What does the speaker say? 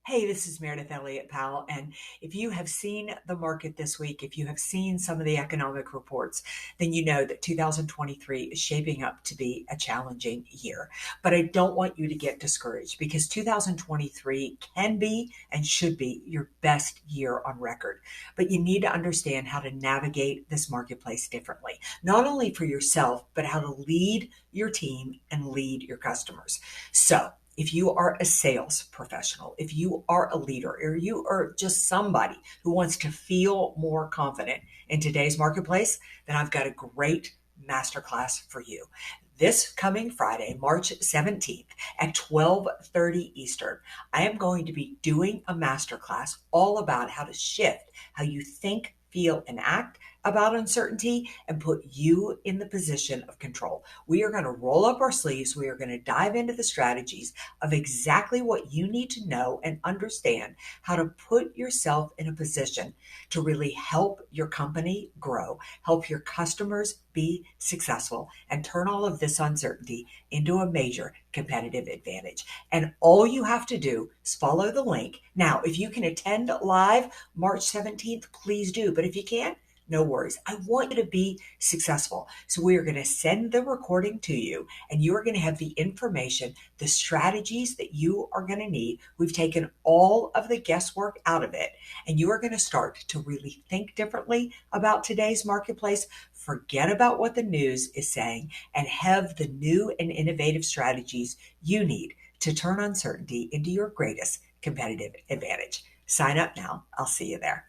Hey, this is Meredith Elliott Powell. And if you have seen the market this week, if you have seen some of the economic reports, then you know that 2023 is shaping up to be a challenging year. But I don't want you to get discouraged because 2023 can be and should be your best year on record. But you need to understand how to navigate this marketplace differently, not only for yourself, but how to lead your team and lead your customers. So, if you are a sales professional, if you are a leader, or you are just somebody who wants to feel more confident in today's marketplace, then I've got a great masterclass for you. This coming Friday, March 17th at 12:30 Eastern, I am going to be doing a masterclass all about how to shift how you think, feel, and act about uncertainty and put you in the position of control. We are going to roll up our sleeves. We are going to dive into the strategies of exactly what you need to know and understand how to put yourself in a position to really help your company grow, help your customers be successful, and turn all of this uncertainty into a major competitive advantage. And all you have to do is follow the link. Now, if you can attend live March 17th, please do. But if you can't, no worries. I want you to be successful. So we are going to send the recording to you and you are going to have the information, the strategies that you are going to need. We've taken all of the guesswork out of it and you are going to start to really think differently about today's marketplace. Forget about what the news is saying and have the new and innovative strategies you need to turn uncertainty into your greatest competitive advantage. Sign up now. I'll see you there.